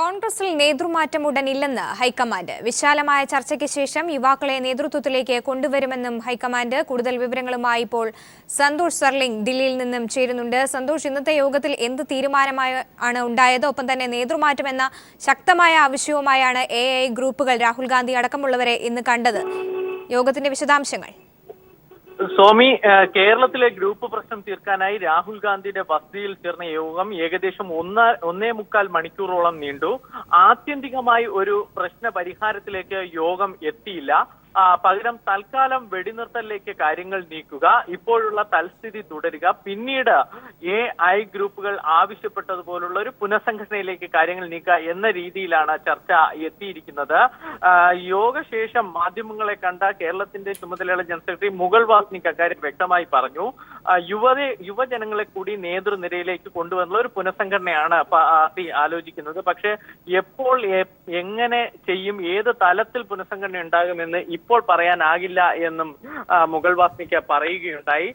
കോൺഗ്രസിൽ നേതൃമാറ്റം ഉടനില്ലെന്ന് ഹൈക്കമാൻഡ്. വിശാലമായ ചർച്ചയ്ക്ക് ശേഷം യുവാക്കളെ നേതൃത്വത്തിലേക്ക് കൊണ്ടുവരുമെന്നും ഹൈക്കമാൻഡ്. കൂടുതൽ വിവരങ്ങളുമായി ഇപ്പോൾ സന്തോഷ് സർലിംഗ് ദില്ലിയിൽ നിന്നും ചേരുന്നുണ്ട്. സന്തോഷ്, ഇന്നത്തെ യോഗത്തിൽ എന്ത് തീരുമാനമാണ് ഉണ്ടായത്? ഒപ്പം തന്നെ നേതൃമാറ്റം എന്ന ശക്തമായ ആവശ്യവുമായാണ് AI ഗ്രൂപ്പുകൾ രാഹുൽ ഗാന്ധി അടക്കമുള്ളവരെ ഇന്ന് കണ്ടത്. യോഗത്തിന്റെ വിശദാംശങ്ങൾ. സ്വാമി, കേരളത്തിലെ ഗ്രൂപ്പ് പ്രശ്നം തീർക്കാനായി രാഹുൽ ഗാന്ധിയുടെ വസതിയിൽ ചേർന്ന യോഗം ഏകദേശം 1.25 മണിക്കൂറോളം നീണ്ടു. ആത്യന്തികമായി ഒരു പ്രശ്ന പരിഹാരത്തിലേക്ക് യോഗം എത്തിയില്ല. പകരം തൽക്കാലം വെടിനിർത്തലിലേക്ക് കാര്യങ്ങൾ നീക്കുക, ഇപ്പോഴുള്ള തൽസ്ഥിതി തുടരുക, പിന്നീട് AI ഗ്രൂപ്പുകൾ ആവശ്യപ്പെട്ടതുപോലുള്ള ഒരു പുനഃസംഘടനയിലേക്ക് കാര്യങ്ങൾ നീക്കുക എന്ന രീതിയിലാണ് ചർച്ച എത്തിയിരിക്കുന്നത്. യോഗശേഷം മാധ്യമങ്ങളെ കണ്ട കേരളത്തിന്റെ ചുമതലയുള്ള ജനറൽ സെക്രട്ടറി മുകുൾ വാസ്നിക് അക്കാര്യം വ്യക്തമായി പറഞ്ഞു. യുവജനങ്ങളെ കൂടി നേതൃനിരയിലേക്ക് കൊണ്ടുവന്നുള്ള ഒരു പുനഃസംഘടനയാണ് പാർട്ടി ആലോചിക്കുന്നത്. പക്ഷേ എപ്പോൾ എങ്ങനെ ചെയ്യും, ഏത് തലത്തിൽ പുനഃസംഘടന ഉണ്ടാകുമെന്ന് ഇപ്പോൾ പറയാനാകില്ല എന്നും മുകുൾ വാസ്നിക് പറയുകയുണ്ടായി.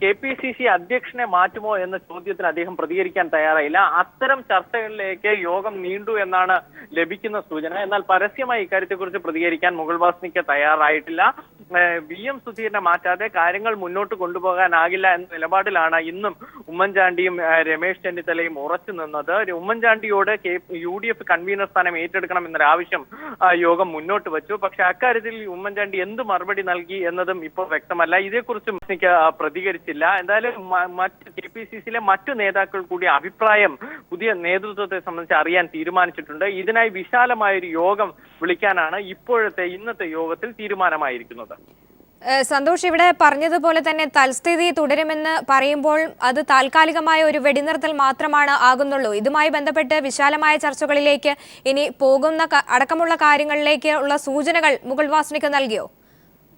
KPCC അധ്യക്ഷനെ മാറ്റുമോ എന്ന ചോദ്യത്തിന് അദ്ദേഹം പ്രതികരിക്കാൻ തയ്യാറായില്ല. അത്തരം ചർച്ചകളിലേക്ക് യോഗം നീണ്ടു എന്നാണ് ലഭിക്കുന്ന സൂചന. എന്നാൽ പരസ്യമായി ഇക്കാര്യത്തെക്കുറിച്ച് പ്രതികരിക്കാൻ മുകുൾ വാസ്നിക് തയ്യാറായിട്ടില്ല. VM സുധീരനെ മാറ്റാതെ കാര്യങ്ങൾ മുന്നോട്ട് കൊണ്ടുപോകാനാകില്ല എന്ന നിലപാടിലാണ് ഇന്നും ഉമ്മൻചാണ്ടിയും രമേശ് ചെന്നിത്തലയും ഉറച്ചു നിന്നത്. ഉമ്മൻചാണ്ടിയോട് UDF കൺവീനർ സ്ഥാനം ഏറ്റെടുക്കണം എന്നൊരാവശ്യം യോഗം മുന്നോട്ട് വെച്ചു. പക്ഷെ അക്കാര്യത്തിൽ ഉമ്മൻചാണ്ടി എന്ത് മറുപടി നൽകി എന്നതും ഇപ്പോൾ വ്യക്തമല്ല. ഇതേക്കുറിച്ചും എനിക്ക് പ്രതികരിച്ചില്ല. എന്തായാലും KPCCയിലെ മറ്റു നേതാക്കൾ കൂടി അഭിപ്രായം പുതിയ നേതൃത്വത്തെ സംബന്ധിച്ച് അറിയാൻ തീരുമാനിച്ചിട്ടുണ്ട്. ഇതിനായി വിശാലമായൊരു യോഗം വിളിക്കാനാണ് ഇന്നത്തെ യോഗത്തിൽ തീരുമാനമായിരിക്കുന്നത്. സന്തോഷ്, ഇവിടെ പറഞ്ഞതുപോലെ തന്നെ തൽസ്ഥിതി തുടരുമെന്ന് പറയുമ്പോൾ അത് താൽക്കാലികമായ ഒരു വെടിനിർത്തൽ മാത്രമാണ് ആകുന്നുള്ളൂ. ഇതുമായി ബന്ധപ്പെട്ട് വിശാലമായ ചർച്ചകളിലേക്ക് ഇനി പോകുന്ന അടക്കമുള്ള കാര്യങ്ങളിലേക്ക് ഉള്ള സൂചനകൾ മുകുൾ വാസ്നിക് നൽകിയോ?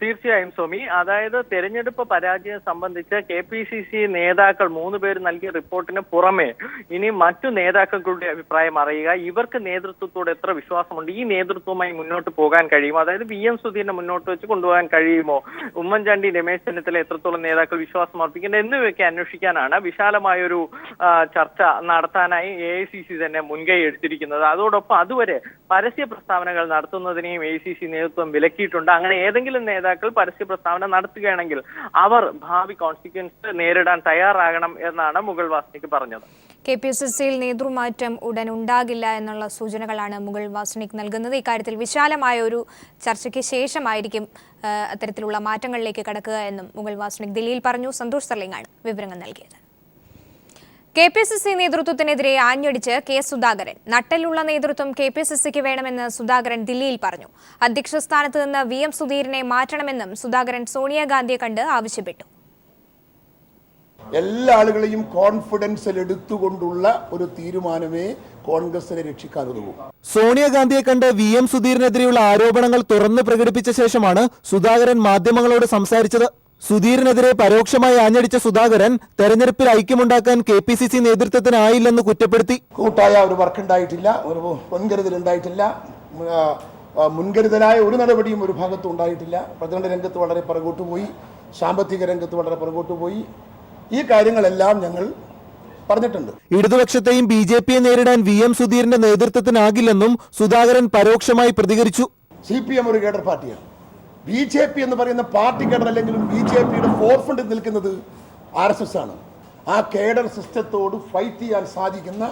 തീർച്ചയായും സ്വാമി, അതായത് തെരഞ്ഞെടുപ്പ് പരാജയം സംബന്ധിച്ച് KPCC നേതാക്കൾ 3 പേര് നൽകിയ റിപ്പോർട്ടിന് പുറമെ ഇനി മറ്റു നേതാക്കളുടെ അഭിപ്രായം അറിയുക, ഇവർക്ക് നേതൃത്വത്തോട് എത്ര വിശ്വാസമുണ്ട്, ഈ നേതൃത്വവുമായി മുന്നോട്ട് പോകാൻ കഴിയുമോ, അതായത് VM സുധീരനെ മുന്നോട്ട് വെച്ച് കൊണ്ടുപോകാൻ കഴിയുമോ, ഉമ്മൻചാണ്ടി രമേശ് ചെന്നിത്തല എത്രത്തോളം നേതാക്കൾ വിശ്വാസം അർപ്പിക്കുന്നത് എന്നിവയൊക്കെ അന്വേഷിക്കാനാണ് വിശാലമായൊരു ചർച്ച നടത്താനായി AICC തന്നെ മുൻകൈ എടുത്തിരിക്കുന്നത്. അതോടൊപ്പം അതുവരെ പരസ്യ പ്രസ്താവനകൾ നടത്തുന്നതിനെയും AICC നേതൃത്വം വിലക്കിയിട്ടുണ്ട്. അങ്ങനെ ഏതെങ്കിലും നേതാക്കൾ പരസ്യ പ്രസ്താവന നടത്തുകയാണെങ്കിൽ അവർ ഭാവി കോൺസിക്വൻസ് നേരിടാൻ തയ്യാറാകണം എന്നാണ് മുകുൾ വാസ്നിക് പറഞ്ഞത്. KPCCയിൽ നേതൃമാറ്റം ഉടൻ ഉണ്ടാകില്ല എന്നുള്ള സൂചനകളാണ് മുകുൾ വാസ്നിക് നൽകുന്നത്. ഇക്കാര്യത്തിൽ വിശാലമായ ഒരു ചർച്ചയ്ക്ക് ശേഷമായിരിക്കും അത്തരത്തിലുള്ള മാറ്റങ്ങളിലേക്ക് കടക്കുക എന്നും മുകുൾ വാസ്നിക് ദില്ലിയിൽ പറഞ്ഞു. സന്തോഷ് സർലിംഗാണ് വിവരങ്ങൾ നൽകിയത്. KPCC നേതൃത്വത്തിനെതിരെ ആഞ്ഞടിച്ച് K Sudhakaran. നട്ടലുള്ള നേതൃത്വം KPCCക്ക് വേണമെന്ന് സുധാകരൻ ദില്ലിയിൽ പറഞ്ഞു. അധ്യക്ഷ സ്ഥാനത്ത് നിന്ന് VM സുധീരനെ മാറ്റണമെന്നും സുധാകരൻ സോണിയാഗാന്ധിയെ കണ്ട് ആവശ്യപ്പെട്ടു. എല്ലാ ആളുകളെയും കോൺഫിഡൻസിൽ എടുത്തുകൊണ്ടുള്ള ഒരു തീരുമാനമേ കോൺഗ്രസിനെ രക്ഷിക്കാനുള്ളൂ. സോണിയാഗാന്ധിയെ കണ്ട് VM സുധീരനെതിരെയുള്ള ആരോപണങ്ങൾ തുറന്നു പ്രകടിപ്പിച്ച ശേഷമാണ് സുധാകരൻ മാധ്യമങ്ങളോട് സംസാരിച്ചത്. സുധീരനെതിരെ പരോക്ഷമായി ആഞ്ഞടിച്ച സുധാകരൻ തെരഞ്ഞെടുപ്പിൽ ഐക്യമുണ്ടാക്കാൻ KPCC നേതൃത്വത്തിനായില്ലെന്ന് കുറ്റപ്പെടുത്തി. കൂട്ടായ ഒരു വർക്ക് ഉണ്ടായിട്ടില്ല, ഒരു മുൻകരുതൽ ഉണ്ടായിട്ടില്ല, മുൻകരുതലായ ഒരു നടപടിയും ഒരു ഭാഗത്തും ഉണ്ടായിട്ടില്ല. പ്രചരണ രംഗത്ത് വളരെ പുറകോട്ട് പോയി, സാമ്പത്തിക രംഗത്ത് വളരെ പുറകോട്ട് പോയി. ഈ കാര്യങ്ങളെല്ലാം ഞങ്ങൾ പറഞ്ഞിട്ടുണ്ട്. ഇടതുപക്ഷത്തെയും BJPയെ നേരിടാൻ VM സുധീരന്റെ നേതൃത്വത്തിനാകില്ലെന്നും സുധാകരൻ പരോക്ഷമായി പ്രതികരിച്ചു. CPM ഒരു കേഡർ പാർട്ടിയാണ്. BJP എന്ന് പറയുന്ന പാർട്ടി കേഡർ അല്ലെങ്കിലും BJPയുടെ ഫോർഫ്രണ്ടിൽ നിൽക്കുന്നത് RSS ആണ്. ആ കേഡർ സിസ്റ്റത്തോട് ഫൈറ്റ് ചെയ്യാൻ സാധിക്കുന്ന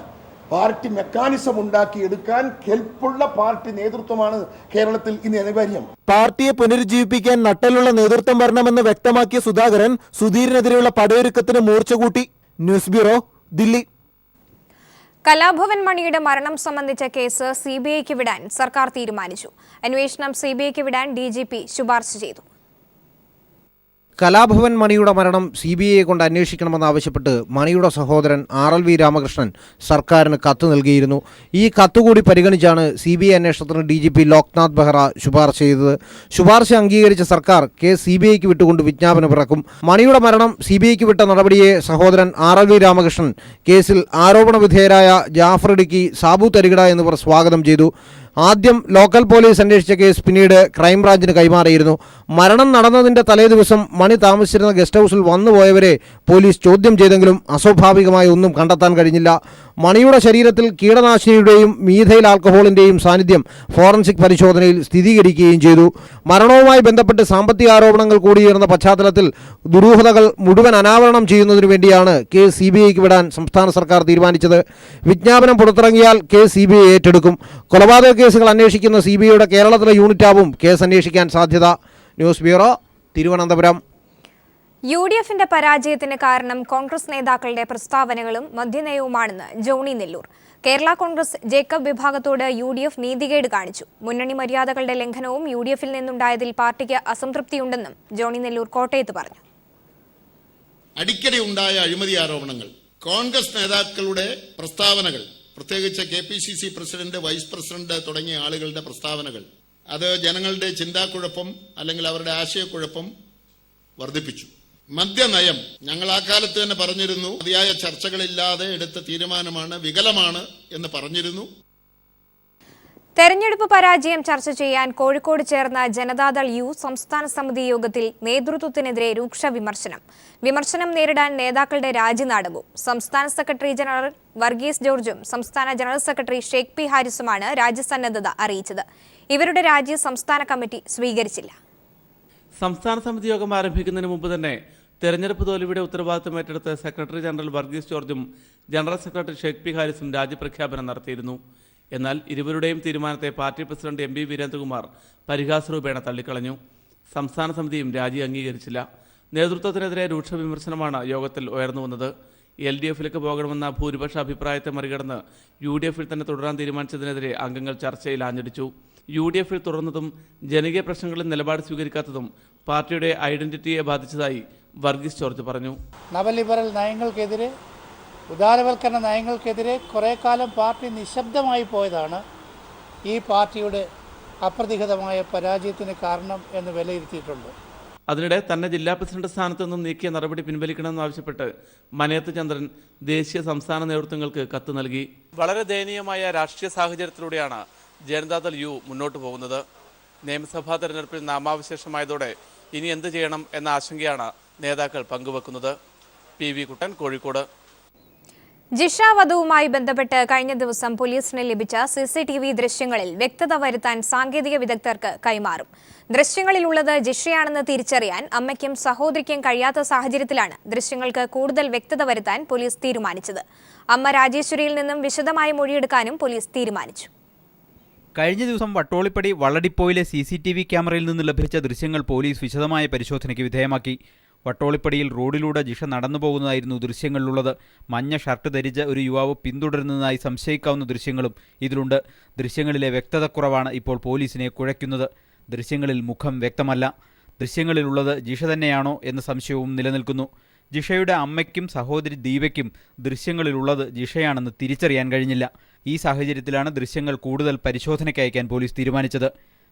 പാർട്ടി മെക്കാനിസം ഉണ്ടാക്കിയെടുക്കാൻ കെൽപ്പുള്ള പാർട്ടി നേതൃത്വമാണ് കേരളത്തിൽ ഇന്ന് അനിവാര്യം. പാർട്ടിയെ പുനരുജ്ജീവിപ്പിക്കാൻ നട്ടലുള്ള നേതൃത്വം വരണമെന്ന് വ്യക്തമാക്കിയ സുധാകരൻ സുധീരനെതിരെയുള്ള പടയൊരുക്കത്തിന് മൂർച്ച കൂട്ടി. News bureau, Delhi. കലാഭവൻ മണിയുടെ മരണം സംബന്ധിച്ച കേസ് CBIക്ക് വിടാൻ സർക്കാർ തീരുമാനിച്ചു. അന്വേഷണം CBIക്ക് വിടാൻ DGP ശുപാർശ ചെയ്തു. കലാഭവൻ മണിയുടെ മരണം CBIയെ കൊണ്ട് അന്വേഷിക്കണമെന്നാവശ്യപ്പെട്ട് മണിയുടെ സഹോദരൻ RLV രാമകൃഷ്ണൻ സർക്കാരിന് കത്ത് നൽകിയിരുന്നു. ഈ കത്തുകൂടി പരിഗണിച്ചാണ് CBI അന്വേഷണത്തിന് DGP ലോക്നാഥ് ബെഹ്റ ശുപാർശ ചെയ്തത്. ശുപാർശ അംഗീകരിച്ച സർക്കാർ കേസ് CBIക്ക് വിട്ടുകൊണ്ട് വിജ്ഞാപനം ഇറക്കും. മണിയുടെ മരണം CBIക്ക് വിട്ട നടപടിയെ സഹോദരൻ RLV രാമകൃഷ്ണൻ കേസിൽ ആരോപണ വിധേയരായ ജാഫർ ഇടുക്കി, സാബു തരികിട എന്നിവർ സ്വാഗതം ചെയ്തു. ആദ്യം ലോക്കൽ പോലീസ് അന്വേഷിച്ച കേസ് പിന്നീട് ക്രൈംബ്രാഞ്ചിന് കൈമാറിയിരുന്നു. മരണം നടന്നതിൻ്റെ തലേദിവസം മണി താമസിച്ചിരുന്ന ഗസ്റ്റ് ഹൗസിൽ വന്നുപോയവരെ പോലീസ് ചോദ്യം ചെയ്തെങ്കിലും അസ്വാഭാവികമായി ഒന്നും കണ്ടെത്താൻ കഴിഞ്ഞില്ല. മണിയുടെ ശരീരത്തിൽ കീടനാശിനിയുടെയും മീഥൈൽ ആൽക്കഹോളിൻ്റെയും സാന്നിധ്യം ഫോറൻസിക് പരിശോധനയിൽ സ്ഥിരീകരിക്കുകയും ചെയ്തു. മരണവുമായി ബന്ധപ്പെട്ട് സാമ്പത്തിക ആരോപണങ്ങൾ കൂടിയുയർന്ന പശ്ചാത്തലത്തിൽ ദുരൂഹതകൾ മുഴുവൻ അനാവരണം ചെയ്യുന്നതിനു വേണ്ടിയാണ് കേസ് CBIക്ക് വിടാൻ സംസ്ഥാന സർക്കാർ തീരുമാനിച്ചത്. വിജ്ഞാപനം പുറത്തിറങ്ങിയാൽ കേസ് CBI ഏറ്റെടുക്കും. കൊലപാതക കേസുകൾ അന്വേഷിക്കുന്ന CBIയുടെ കേരളത്തിലെ യൂണിറ്റാവും കേസ് അന്വേഷിക്കാൻ സാധ്യത. News bureau, Thiruvananthapuram. UDFന്റെ പരാജയത്തിന് കാരണം കോൺഗ്രസ് നേതാക്കളുടെ പ്രസ്താവനകളും മദ്യനയവുമാണെന്ന് ജോണി നെല്ലൂർ. കേരള കോൺഗ്രസ് ജേക്കബ് വിഭാഗത്തോട് UDF നീതികേട് കാണിച്ചു. മുന്നണി മര്യാദകളുടെ ലംഘനവും UDFൽ നിന്നുണ്ടായതിൽ പാർട്ടിക്ക് അസംതൃപ്തിയുണ്ടെന്നും ജോണി നെല്ലൂർ കോട്ടയത്ത് പറഞ്ഞു. അടിക്കടി ഉണ്ടായ അഴിമതി ആരോപണങ്ങൾ, കോൺഗ്രസ് നേതാക്കളുടെ പ്രസ്താവനകൾ, പ്രത്യേകിച്ച് KPCC പ്രസിഡന്റ്, വൈസ് പ്രസിഡന്റ് തുടങ്ങിയ ആളുകളുടെ പ്രസ്താവനകൾ, അത് ജനങ്ങളുടെ ചിന്താക്കുഴപ്പം അല്ലെങ്കിൽ അവരുടെ ആശയക്കുഴപ്പം വർദ്ധിപ്പിച്ചു. മദ്യനയം ഞങ്ങൾ ആ കാലത്ത് തന്നെ പറഞ്ഞിരുന്നു, മതിയായ ചർച്ചകളില്ലാതെ എടുത്ത തീരുമാനമാണ്, വികലമാണ് എന്ന് പറഞ്ഞിരുന്നു. തെരഞ്ഞെടുപ്പ് പരാജയം ചർച്ച ചെയ്യാൻ കോഴിക്കോട് ചേർന്ന ജനതാദൾ U സംസ്ഥാന സമിതി യോഗത്തിൽ നേതൃത്വത്തിനെതിരെ രൂക്ഷ വിമർശനം നേരിടാൻ നേതാക്കളുടെ രാജിനാടകവും. സംസ്ഥാന സെക്രട്ടറി ജനറൽ വർഗീസ് ജോർജും സംസ്ഥാന ജനറൽ സെക്രട്ടറി ഷേഖ് പി ഹാരിസുമാണ് രാജ്യസന്നദ്ധത അറിയിച്ചത്. ഇവരുടെ രാജി സംസ്ഥാന കമ്മിറ്റി സ്വീകരിച്ചില്ല. സംസ്ഥാന സമിതി യോഗം ആരംഭിക്കുന്നതിന് മുമ്പ് തന്നെ തെരഞ്ഞെടുപ്പ് തോൽവിയുടെ ഉത്തരവാദിത്തം ഏറ്റെടുത്ത് സെക്രട്ടറി ജനറൽ വർഗീസ് ജോർജും ജനറൽ സെക്രട്ടറി ഷേഖ് പി ഹാരിസും രാജ്യപ്രഖ്യാപനം നടത്തിയിരുന്നു. എന്നാൽ ഇരുവരുടെയും തീരുമാനത്തെ പാർട്ടി പ്രസിഡന്റ് MB വീരേന്ദ്രകുമാർ പരിഹാസരൂപേണ തള്ളിക്കളഞ്ഞു. സംസ്ഥാന സമിതിയും രാജി അംഗീകരിച്ചില്ല. നേതൃത്വത്തിനെതിരെ രൂക്ഷ വിമർശനമാണ് യോഗത്തിൽ ഉയർന്നുവന്നത്. LDFിലേക്ക് പോകണമെന്ന ഭൂരിപക്ഷ അഭിപ്രായത്തെ മറികടന്ന് UDFിൽ തന്നെ തുടരാൻ തീരുമാനിച്ചതിനെതിരെ അംഗങ്ങൾ ചർച്ചയിൽ ആഞ്ഞടിച്ചു. UDFിൽ തുടർന്നതും ജനകീയ പ്രശ്നങ്ങളിൽ നിലപാട് സ്വീകരിക്കാത്തതും പാർട്ടിയുടെ ഐഡന്റിറ്റിയെ ബാധിച്ചതായി വർഗീസ് ജോർജ് പറഞ്ഞു. നവലിബറൽ നയങ്ങൾക്കെതിരെ, ഉദാരവൽക്കരണ നയങ്ങൾക്കെതിരെ കുറേ കാലം പാർട്ടി നിശബ്ദമായി പോയതാണ് ഈ പാർട്ടിയുടെ അപ്രതിഹതമായ പരാജയത്തിന് കാരണം എന്ന് വിലയിരുത്തിയിട്ടുണ്ട്. അതിനിടെ തന്നെ ജില്ലാ പ്രസിഡന്റ് സ്ഥാനത്ത് നിന്നും നീക്കിയ നടപടി പിൻവലിക്കണമെന്നാവശ്യപ്പെട്ട് മനയത്ത് ചന്ദ്രൻ ദേശീയ സംസ്ഥാന നേതൃത്വങ്ങൾക്ക് കത്ത് നൽകി. വളരെ ദയനീയമായ രാഷ്ട്രീയ സാഹചര്യത്തിലൂടെയാണ് ജനതാദൾ U മുന്നോട്ട് പോകുന്നത്. നിയമസഭാ തെരഞ്ഞെടുപ്പിൽ നാമാവശേഷമായതോടെ ഇനി എന്ത് ചെയ്യണം എന്ന ആശങ്കയാണ് നേതാക്കൾ പങ്കുവെക്കുന്നത്. PV കുട്ടൻ, കോഴിക്കോട്. ജിഷ വധവുമായി ബന്ധപ്പെട്ട് കഴിഞ്ഞ ദിവസം പോലീസിന് ലഭിച്ച CCTV ദൃശ്യങ്ങളിൽ വ്യക്തത വരുത്താൻ സാങ്കേതിക വിദഗ്ധർക്ക് കൈമാറും. ദൃശ്യങ്ങളിലുള്ളത് ജിഷയാണെന്ന് തിരിച്ചറിയാൻ അമ്മയ്ക്കും സഹോദരിക്കും കഴിയാത്ത സാഹചര്യത്തിലാണ് ദൃശ്യങ്ങൾക്ക് കൂടുതൽ വ്യക്തത വരുത്താൻ പോലീസ് തീരുമാനിച്ചത്. അമ്മ രാജേശ്വരിയിൽ നിന്നും വിശദമായ മൊഴിയെടുക്കാനും പോലീസ് തീരുമാനിച്ചു. കഴിഞ്ഞ ദിവസം വട്ടോളിപ്പടി വള്ളടിപ്പോയിലെ CCTV ക്യാമറയിൽ നിന്ന് ലഭിച്ച ദൃശ്യങ്ങൾ പോലീസ് വിശദമായ പരിശോധനയ്ക്ക് വിധേയമാക്കി. വട്ടോളിപ്പടിയിൽ റോഡിലൂടെ ജിഷ നടന്നു പോകുന്നതായിരുന്നു ദൃശ്യങ്ങളിലുള്ളത്. മഞ്ഞ ഷർട്ട് ധരിച്ച ഒരു യുവാവ് പിന്തുടരുന്നതായി സംശയിക്കാവുന്ന ദൃശ്യങ്ങളും ഇതിലുണ്ട്. ദൃശ്യങ്ങളിലെ വ്യക്തതക്കുറവാണ് ഇപ്പോൾ പോലീസിനെ കുഴയ്ക്കുന്നത്. ദൃശ്യങ്ങളിൽ മുഖം വ്യക്തമല്ല. ദൃശ്യങ്ങളിലുള്ളത് ജിഷ തന്നെയാണോ എന്ന സംശയവും നിലനിൽക്കുന്നു. ജിഷയുടെ അമ്മയ്ക്കും സഹോദരി ദീപയ്ക്കും ദൃശ്യങ്ങളിലുള്ളത് ജിഷയാണെന്ന് തിരിച്ചറിയാൻ കഴിഞ്ഞില്ല. ഈ സാഹചര്യത്തിലാണ് ദൃശ്യങ്ങൾ കൂടുതൽ പരിശോധനയ്ക്ക് അയക്കാൻ പോലീസ് തീരുമാനിച്ചത്.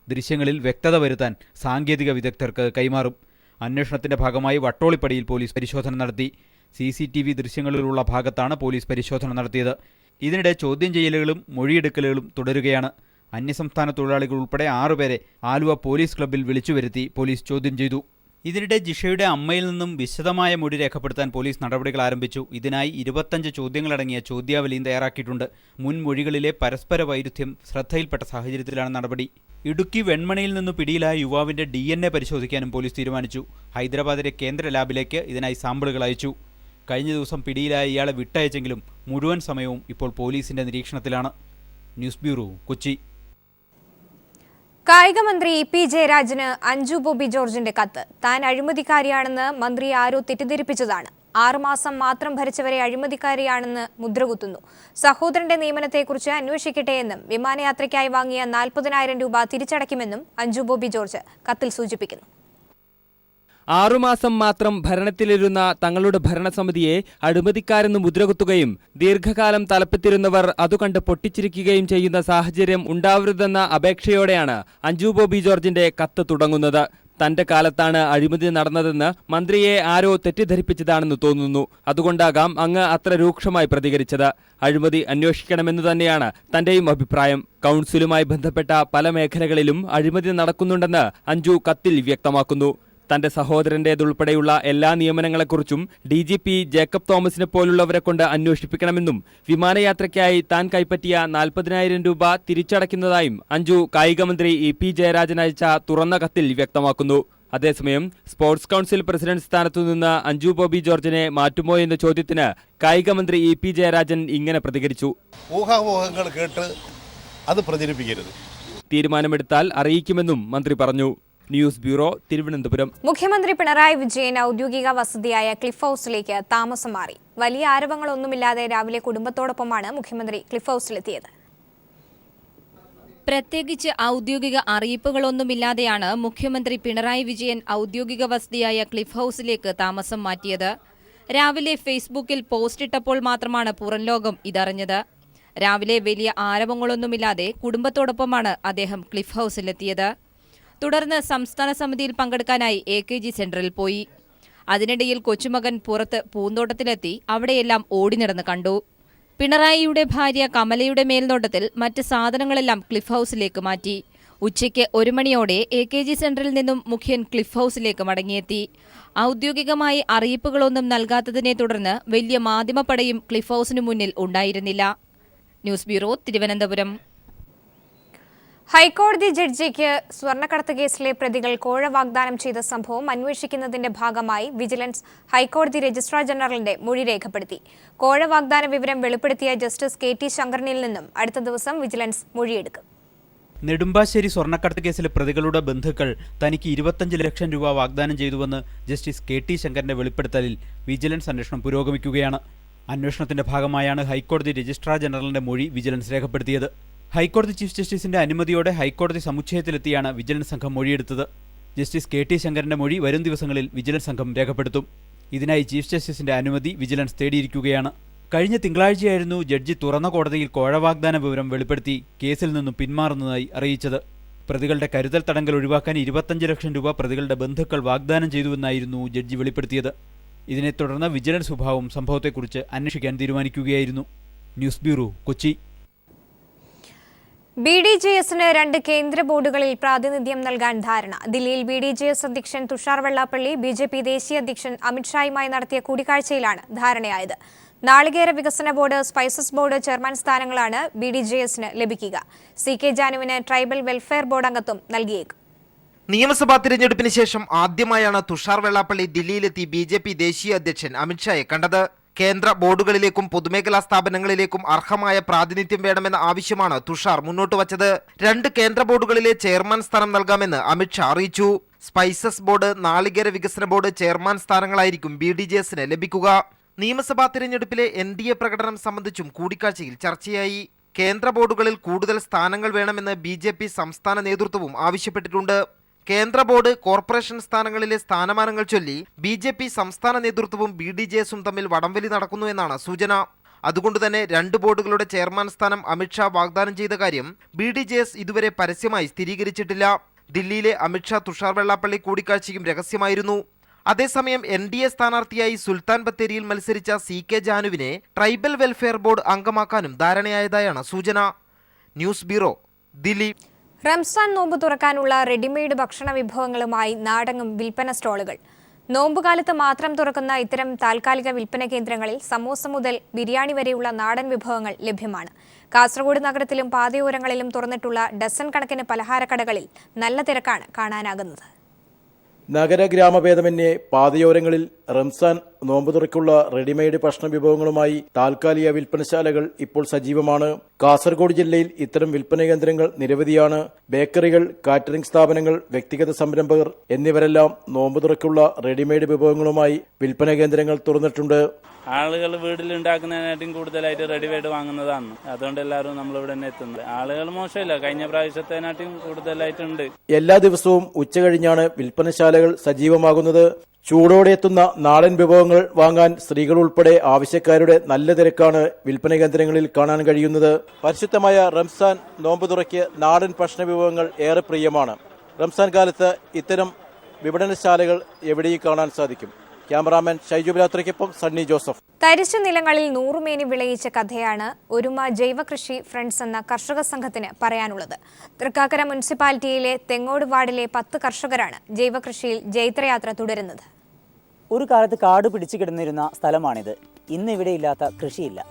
ദൃശ്യങ്ങളിൽ വ്യക്തത വരുത്താൻ സാങ്കേതിക വിദഗ്ധർക്ക് കൈമാറും. അന്വേഷണത്തിന്റെ ഭാഗമായി വട്ടോളിപ്പടിയിൽ പോലീസ് പരിശോധന നടത്തി. CCTV ദൃശ്യങ്ങളിലുള്ള ഭാഗത്താണ് പോലീസ് പരിശോധന നടത്തിയത്. ഇതിനിടെ ചോദ്യം ചെയ്യലുകളും മൊഴിയെടുക്കലുകളും തുടരുകയാണ്. അന്യസംസ്ഥാന തൊഴിലാളികൾ ഉൾപ്പെടെ 6 പേരെ ആലുവ പോലീസ് ക്ലബ്ബിൽ വിളിച്ചുവരുത്തി പോലീസ് ചോദ്യം ചെയ്തു. ഇതിനിടെ ജിഷയുടെ അമ്മയിൽ നിന്നും വിശദമായ മൊഴി രേഖപ്പെടുത്താൻ പോലീസ് നടപടികൾ ആരംഭിച്ചു. ഇതിനായി 25 ചോദ്യങ്ങളടങ്ങിയ ചോദ്യാവലിയും തയ്യാറാക്കിയിട്ടുണ്ട്. മുൻ മൊഴികളിലെ പരസ്പര വൈരുദ്ധ്യം ശ്രദ്ധയിൽപ്പെട്ട സാഹചര്യത്തിലാണ് നടപടി. ഇടുക്കി വെൺമണിയിൽ നിന്ന് പിടിയിലായ യുവാവിന്റെ DNA പരിശോധിക്കാനും പോലീസ് തീരുമാനിച്ചു. ഹൈദരാബാദിലെ കേന്ദ്ര ലാബിലേക്ക് ഇതിനായി സാമ്പിളുകൾ അയച്ചു. കഴിഞ്ഞ ദിവസം പിടിയിലായ ഇയാളെ വിട്ടയച്ചെങ്കിലും മുഴുവൻ സമയവും ഇപ്പോൾ പോലീസിന്റെ നിരീക്ഷണത്തിലാണ്. News bureau, Kochi. കായികമന്ത്രി EP ജയരാജന് അഞ്ജു ബോബി ജോർജിന്റെ കത്ത്. താൻ അഴിമതിക്കാരിയാണെന്ന് മന്ത്രി ആരോ തെറ്റിദ്ധരിപ്പിച്ചതാണ്. 6 മാസം മാത്രം ഭരിച്ചവരെ അഴിമതിക്കാരിയാണെന്ന് മുദ്രകുത്തുന്നു. സഹോദരന്റെ നിയമനത്തെക്കുറിച്ച് അന്വേഷിക്കട്ടെ എന്നും വിമാനയാത്രയ്ക്കായി വാങ്ങിയ 40,000 രൂപ തിരിച്ചടയ്ക്കുമെന്നും അഞ്ജു ബോബി ജോർജ് കത്തിൽ സൂചിപ്പിക്കുന്നു. 6 മാസം മാത്രം ഭരണത്തിലിരുന്ന തങ്ങളുടെ ഭരണസമിതിയെ അഴിമതിക്കാരെന്ന് മുദ്രകുത്തുകയും ദീർഘകാലം തലപ്പത്തിരുന്നവർ അതുകണ്ട് പൊട്ടിച്ചിരിക്കുകയും ചെയ്യുന്ന സാഹചര്യം ഉണ്ടാവരുതെന്ന അപേക്ഷയോടെയാണ് അഞ്ജു ബോബി ജോർജിന്റെ കത്ത് തുടങ്ങുന്നത്. തന്റെ കാലത്താണ് അഴിമതി നടന്നതെന്ന് മന്ത്രിയെ ആരോ തെറ്റിദ്ധരിപ്പിച്ചതാണെന്ന് തോന്നുന്നു. അതുകൊണ്ടാകാം അങ്ങ് അത്ര രൂക്ഷമായി പ്രതികരിച്ചത്. അഴിമതി അന്വേഷിക്കണമെന്ന് തന്നെയാണ് തന്റെയും അഭിപ്രായം. കൗൺസിലുമായി ബന്ധപ്പെട്ട പല മേഖലകളിലും അഴിമതി നടക്കുന്നുണ്ടെന്ന് അഞ്ജു കത്തിൽ വ്യക്തമാക്കുന്നു. തന്റെ സഹോദരന്റേതുൾപ്പെടെയുള്ള എല്ലാ നിയമനങ്ങളെക്കുറിച്ചും DGP ജേക്കബ് തോമസിനെ പോലുള്ളവരെ കൊണ്ട് അന്വേഷിപ്പിക്കണമെന്നും വിമാനയാത്രയ്ക്കായി താൻ കൈപ്പറ്റിയ 40,000 രൂപ തിരിച്ചടയ്ക്കുന്നതായും അഞ്ജു കായികമന്ത്രി EP ജയരാജൻ അയച്ച തുറന്ന കത്തിൽ വ്യക്തമാക്കുന്നു. അതേസമയം സ്പോർട്സ് കൗൺസിൽ പ്രസിഡന്റ് സ്ഥാനത്തുനിന്ന് അഞ്ജു ബോബി ജോർജിനെ മാറ്റുമോ എന്ന ചോദ്യത്തിന് കായികമന്ത്രി EP ജയരാജൻ ഇങ്ങനെ പ്രതികരിച്ചു. ഊഹാപോഹങ്ങൾ കേട്ട് അത് പ്രചരിപ്പിക്കരുത്. തീരുമാനമെടുത്താൽ അറിയിക്കുമെന്നും മന്ത്രി പറഞ്ഞു. News bureau, Thiruvananthapuram. മുഖ്യമന്ത്രി പിണറായി വിജയൻ ഔദ്യോഗിക വസതിയായ ക്ലിഫ് ഹൌസിലേക്ക് താമസം മാറി. വലിയ ആരവങ്ങളൊന്നുമില്ലാതെ രാവിലെ കുടുംബത്തോടൊപ്പമാണ് മുഖ്യമന്ത്രി ക്ലിഫ് ഹൌസിലെത്തിയത്. പ്രത്യേകിച്ച് ഔദ്യോഗിക അറിയിപ്പുകളൊന്നുമില്ലാതെയാണ് മുഖ്യമന്ത്രി പിണറായി വിജയൻ ഔദ്യോഗിക വസതിയായ ക്ലിഫ് ഹൌസിലേക്ക് താമസം മാറ്റിയത്. രാവിലെ ഫേസ്ബുക്കിൽ പോസ്റ്റിട്ടപ്പോൾ മാത്രമാണ് പുറംലോകം ഇതറിഞ്ഞത്. രാവിലെ വലിയ ആരവങ്ങളൊന്നുമില്ലാതെ കുടുംബത്തോടൊപ്പമാണ് അദ്ദേഹം ക്ലിഫ് ഹൌസിലെത്തിയത്. തുടർന്ന് സംസ്ഥാന സമിതിയിൽ പങ്കെടുക്കാനായി AKG സെന്ററിൽ പോയി. അതിനിടയിൽ കൊച്ചുമകൻ പുറത്ത് പൂന്തോട്ടത്തിലെത്തി അവിടെയെല്ലാം ഓടി നടന്ന് കണ്ടു. പിണറായിയുടെ ഭാര്യ കമലയുടെ മേൽനോട്ടത്തിൽ മറ്റ് സാധനങ്ങളെല്ലാം ക്ലിഫ് ഹൌസിലേക്ക് മാറ്റി. ഉച്ചയ്ക്ക് 1 മണിയോടെ AKG സെന്ററിൽ നിന്നും മുഖ്യൻ ക്ലിഫ് ഹൌസിലേക്ക് മടങ്ങിയെത്തി. ഔദ്യോഗികമായി അറിയിപ്പുകളൊന്നും നൽകാത്തതിനെ തുടർന്ന് വലിയ മാധ്യമപ്പടയും ക്ലിഫ് ഹൌസിനു മുന്നിൽ ഉണ്ടായിരുന്നില്ല. News bureau, Thiruvananthapuram. ഹൈക്കോടതി ജഡ്ജിക്ക് സ്വർണ്ണക്കടത്ത് കേസിലെ പ്രതികൾ കോഴ വാഗ്ദാനം ചെയ്ത സംഭവം അന്വേഷിക്കുന്നതിന്റെ ഭാഗമായി വിജിലൻസ് ഹൈക്കോടതി രജിസ്ട്രാർ ജനറലിന്റെ മൊഴി രേഖപ്പെടുത്തി. കോഴ വാഗ്ദാന വിവരം വെളിപ്പെടുത്തിയ ജസ്റ്റിസ് KT ശങ്കറിനിൽ നിന്നും അടുത്ത ദിവസം വിജിലൻസ് മൊഴിയെടുക്കും. നെടുമ്പാശ്ശേരി സ്വർണ്ണക്കടത്ത് കേസിലെ പ്രതികളുടെ ബന്ധുക്കൾ തനിക്ക് 25 ലക്ഷം രൂപ വാഗ്ദാനം ചെയ്തുവെന്ന് ജസ്റ്റിസ് KT ശങ്കറിന്റെ വെളിപ്പെടുത്തലിൽ വിജിലൻസ് അന്വേഷണം പുരോഗമിക്കുകയാണ്. അന്വേഷണത്തിന്റെ ഭാഗമായാണ് ഹൈക്കോടതി രജിസ്ട്രാർ ജനറലിന്റെ മൊഴി വിജിലൻസ് രേഖപ്പെടുത്തിയത്. ഹൈക്കോടതി ചീഫ് ജസ്റ്റിസിന്റെ അനുമതിയോടെ ഹൈക്കോടതി സമുച്ചയത്തിലെത്തിയാണ് വിജിലൻസ് സംഘം മൊഴിയെടുത്തത്. ജസ്റ്റിസ് KT ശങ്കറിന്റെ മൊഴി വരും ദിവസങ്ങളിൽ വിജിലൻസ് സംഘം രേഖപ്പെടുത്തും. ഇതിനായി ചീഫ് ജസ്റ്റിസിന്റെ അനുമതി വിജിലൻസ് തേടിയിരിക്കുകയാണ്. കഴിഞ്ഞ തിങ്കളാഴ്ചയായിരുന്നു ജഡ്ജി തുറന്ന കോടതിയിൽ കോഴ വാഗ്ദാന വിവരം വെളിപ്പെടുത്തി കേസിൽ നിന്നും പിന്മാറുന്നതായി അറിയിച്ചത്. പ്രതികളുടെ കരുതൽ തടങ്കൽ ഒഴിവാക്കാൻ 25 ലക്ഷം രൂപ പ്രതികളുടെ ബന്ധുക്കൾ വാഗ്ദാനം ചെയ്തുവെന്നായിരുന്നു ജഡ്ജി വെളിപ്പെടുത്തിയത്. ഇതിനെ തുടർന്ന് വിജിലൻസ് വിഭാഗം സംഭവത്തെക്കുറിച്ച് അന്വേഷിക്കാൻ തീരുമാനിക്കുകയായിരുന്നു. News bureau, Kochi. BDJSന് 2 കേന്ദ്ര ബോർഡുകളിൽ പ്രാതിനിധ്യം നൽകാൻ ധാരണ. ദില്ലിയിൽ BDJS അധ്യക്ഷൻ തുഷാർ വെള്ളാപ്പള്ളി BJP ദേശീയ അധ്യക്ഷൻ അമിത്ഷായുമായി നടത്തിയ കൂടിക്കാഴ്ചയിലാണ് ധാരണയായത്. നാളികേര വികസന ബോർഡ്, സ്പൈസസ് ബോർഡ് ചെയർമാൻ സ്ഥാനങ്ങളാണ് BDJSന് ലഭിക്കുക. CK ജാനുവിന് ട്രൈബൽ വെൽഫെയർ ബോർഡ് അംഗത്വം നൽകിയേക്കും. നിയമസഭാ തിരഞ്ഞെടുപ്പിന് ശേഷം ആദ്യമായാണ് തുഷാർ വെള്ളാപ്പള്ളി ദില്ലിയിലെത്തി BJP ദേശീയ അധ്യക്ഷൻ അമിത്ഷായെ കണ്ടത്. കേന്ദ്ര ബോർഡുകളിലേക്കും പൊതുമേഖലാ സ്ഥാപനങ്ങളിലേക്കും അർഹമായ പ്രാതിനിധ്യം വേണമെന്ന ആവശ്യമാണ് തുഷാർ മുന്നോട്ട് വച്ചത്. 2 കേന്ദ്ര ബോർഡുകളിലെ ചെയർമാൻ സ്ഥാനം നൽകാമെന്ന് അമിത്ഷാ അറിയിച്ചു. സ്പൈസസ് ബോർഡ്, നാളികേര വികസന ബോർഡ് ചെയർമാൻ സ്ഥാനങ്ങളായിരിക്കും BDJSന് ലഭിക്കുക. നിയമസഭാ തിരഞ്ഞെടുപ്പിലെ NDA പ്രകടനം സംബന്ധിച്ചും കൂടിക്കാഴ്ചയിൽ ചർച്ചയായി. കേന്ദ്ര ബോർഡുകളിൽ കൂടുതൽ സ്ഥാനങ്ങൾ വേണമെന്ന് BJP സംസ്ഥാന നേതൃത്വവും ആവശ്യപ്പെട്ടിട്ടുണ്ട്. കേന്ദ്ര ബോർഡ്, കോർപ്പറേഷൻ സ്ഥാനങ്ങളിലെ സ്ഥാനമാനങ്ങൾ ചൊല്ലി BJP സംസ്ഥാന നേതൃത്വവും BDJSും തമ്മിൽ വടംവലി നടക്കുന്നു എന്നാണ് സൂചന. അതുകൊണ്ടുതന്നെ 2 ബോർഡുകളുടെ ചെയർമാൻ സ്ഥാനം അമിത്ഷാ വാഗ്ദാനം ചെയ്ത കാര്യം BDJS ഇതുവരെ പരസ്യമായി സ്ഥിരീകരിച്ചിട്ടില്ല. ദില്ലിയിലെ അമിത്ഷാ തുഷാർ വെള്ളാപ്പള്ളി കൂടിക്കാഴ്ചയും രഹസ്യമായിരുന്നു. അതേസമയം NDA സ്ഥാനാർത്ഥിയായി സുൽത്താൻ ബത്തേരിയിൽ മത്സരിച്ച CK ജാനുവിനെ ട്രൈബൽ വെൽഫെയർ ബോർഡ് അംഗമാക്കാനും ധാരണയായതായാണ് സൂചന. News bureau, Delhi. റംസാൻ നോമ്പ് തുറക്കാനുള്ള റെഡിമെയ്ഡ് ഭക്ഷണ വിഭവങ്ങളുമായി നാടെങ്ങും വിൽപ്പന സ്റ്റോളുകൾ. നോമ്പുകാലത്ത് മാത്രം തുറക്കുന്ന ഇത്തരം താൽക്കാലിക വിൽപ്പന കേന്ദ്രങ്ങളിൽ സമോസ മുതൽ ബിരിയാണി വരെയുള്ള നാടൻ വിഭവങ്ങൾ ലഭ്യമാണ്. കാസർഗോഡ് നഗരത്തിലും പാതയോരങ്ങളിലും തുറന്നിട്ടുള്ള ഡസൻ കണക്കിന് പലഹാരക്കടകളിൽ നല്ല തിരക്കാണ് കാണാനാകുന്നത്. നഗര ഗ്രാമഭേദമന്യേ പാതയോരങ്ങളിൽ റംസാൻ നോമ്പുതുറയ്ക്കുള്ള റെഡിമെയ്ഡ് ഭക്ഷണ വിഭവങ്ങളുമായി താൽക്കാലിക വിൽപ്പനശാലകൾ ഇപ്പോൾ സജീവമാണ്. കാസർഗോഡ് ജില്ലയിൽ ഇത്തരം വിൽപ്പന കേന്ദ്രങ്ങൾ നിരവധിയാണ്. ബേക്കറികൾ, കാറ്ററിംഗ് സ്ഥാപനങ്ങൾ, വ്യക്തിഗത സംരംഭകർ എന്നിവരെല്ലാം നോമ്പുതുറയ്ക്കുള്ള റെഡിമെയ്ഡ് വിഭവങ്ങളുമായി വിൽപ്പന കേന്ദ്രങ്ങൾ തുറന്നിട്ടുണ്ട്. ആളുകൾ വീട്ടിലുണ്ടാക്കുന്നതിനായിട്ടും കൂടുതലായിട്ട് റെഡിമെയ്ഡ് വാങ്ങുന്നതാണ്. അതുകൊണ്ട് എല്ലാവരും നമ്മളിവിടെ തന്നെ എത്തുന്നത്. ആളുകൾ മോശമില്ല, കഴിഞ്ഞ പ്രാവശ്യത്തേനായിട്ടും കൂടുതലായിട്ടുണ്ട്. എല്ലാ ദിവസവും ഉച്ചകഴിഞ്ഞാണ് വിൽപ്പനശാലകൾ സജീവമാകുന്നത്. ചൂടോടെ എത്തുന്ന നാടൻ വിഭവങ്ങൾ വാങ്ങാൻ സ്ത്രീകൾ ഉൾപ്പെടെ ആവശ്യക്കാരുടെ നല്ല തിരക്കാണ് വിൽപ്പന കേന്ദ്രങ്ങളിൽ കാണാൻ കഴിയുന്നത്. പരിശുദ്ധമായ റംസാൻ നോമ്പ് തുറയ്ക്ക് നാടൻ ഭക്ഷണ വിഭവങ്ങൾ ഏറെ പ്രിയമാണ്. റംസാൻ കാലത്ത് ഇത്തരം വിപണനശാലകൾ എവിടെയും കാണാൻ സാധിക്കും. ക്യാമറാമാൻ ഷൈജു ബിലാത്രയ്ക്കൊപ്പം സണ്ണി ജോസഫ്. തരിശു നിലങ്ങളിൽ നൂറുമേനി വിളയിച്ച കഥയാണ് ഒരുമ ജൈവകൃഷി ഫ്രണ്ട്സ് എന്ന കർഷക സംഘത്തിന് പറയാനുള്ളത്. തൃക്കാക്കര മുനിസിപ്പാലിറ്റിയിലെ തെങ്ങോട് വാർഡിലെ 10 കർഷകരാണ് ജൈവകൃഷിയിൽ ജൈത്രയാത്ര തുടരുന്നത്. ഒരു കാലത്ത് കാട് പിടിച്ചു കിടന്നിരുന്ന സ്ഥലമാണിത്. ഇന്ന് ഇവിടെ ഇല്ലാത്ത കൃഷിയില്ല.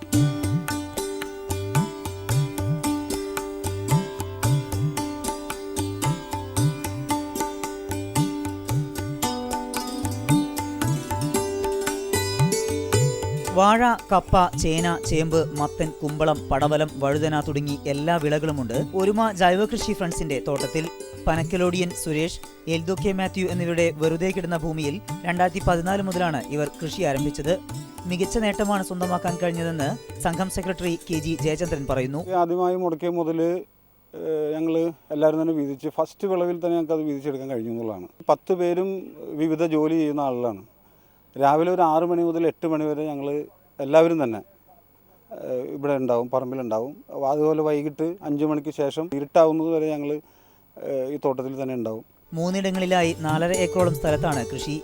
വാഴ, കപ്പ, ചേന, ചേമ്പ്, മത്തൻ, കുമ്പളം, പടവലം, വഴുതന തുടങ്ങി എല്ലാ വിളകളുമുണ്ട് ഒരുമ ജൈവകൃഷി ഫ്രണ്ട്സിന്റെ തോട്ടത്തിൽ. പനക്കലോടിയൻ സുരേഷ്, എൽദോ കെ മാത്യു എന്നിവരുടെ വെറുതെ കിടന്ന ഭൂമിയിൽ 2014 മുതലാണ് ഇവർ കൃഷി ആരംഭിച്ചത്. മികച്ച നേട്ടമാണ് സ്വന്തമാക്കാൻ കഴിഞ്ഞതെന്ന് സംഘം സെക്രട്ടറി KG ജയചന്ദ്രൻ പറയുന്നു. ആദ്യമായി മുടക്കിയ മുതൽ ഞങ്ങൾ എല്ലാവരും തന്നെ വീതിച്ച് ഫസ്റ്റ് വിളവിൽ തന്നെ ഞങ്ങൾക്ക് അത് വീതിച്ചെടുക്കാൻ കഴിഞ്ഞു എന്നുള്ളതാണ്. 10 പേരും വിവിധ ജോലി ചെയ്യുന്ന ആളുകളാണ്. രാവിലെ ഒരു 6 മണി മുതൽ 8 മണി വരെ ഞങ്ങൾ എല്ലാവരും തന്നെ ഇവിടെ ഉണ്ടാവും, പറമ്പിലുണ്ടാവും. അതുപോലെ വൈകിട്ട് 5 മണിക്ക് ശേഷം ഇരുട്ടാവുന്നത് വരെ ഞങ്ങൾ ഈ തോട്ടത്തിൽ തന്നെ ഉണ്ടാവും. 3 ഇടങ്ങളിലായി 4.5 ഏക്കറോളം സ്ഥലത്താണ് കൃഷി.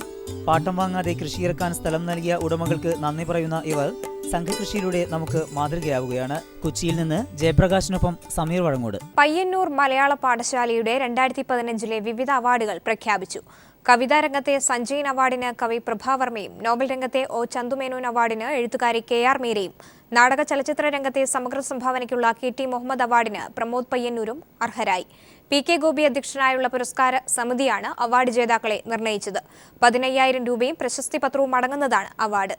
പാട്ടം വാങ്ങാതെ കൃഷിയിറക്കാൻ സ്ഥലം നൽകിയ ഉടമകൾക്ക് നന്ദി പറയുന്ന ഇവർ സംഘകൃഷിയിലൂടെ നമുക്ക് മാതൃകയാവുകയാണ്. കൊച്ചിയിൽ നിന്ന് ജയപ്രകാശിനൊപ്പം സമീർ വഴങ്ങോട്. പയ്യന്നൂർ മലയാള പാഠശാലയുടെ 2015 വിവിധ അവാർഡുകൾ പ്രഖ്യാപിച്ചു. കവിതാ രംഗത്തെ സഞ്ജയൻ അവാർഡിന് കവി പ്രഭാവർമ്മയും, നോബൽ രംഗത്തെ ഒ ചന്തുമേനോൻ അവാർഡിന് എഴുത്തുകാരി KR മീരയും, നാടക ചലച്ചിത്ര രംഗത്തെ സമഗ്ര സംഭാവനയ്ക്കുള്ള KT മുഹമ്മദ് അവാർഡിന് പ്രമോദ് പയ്യന്നൂരും അർഹരായി. PK ഗോപി അധ്യക്ഷനായുള്ള പുരസ്കാര സമിതിയാണ് അവാർഡ് ജേതാക്കളെ നിർണയിച്ചത്. 15,000 രൂപയും പ്രശസ്തി പത്രവും അടങ്ങുന്നതാണ് അവാർഡ്.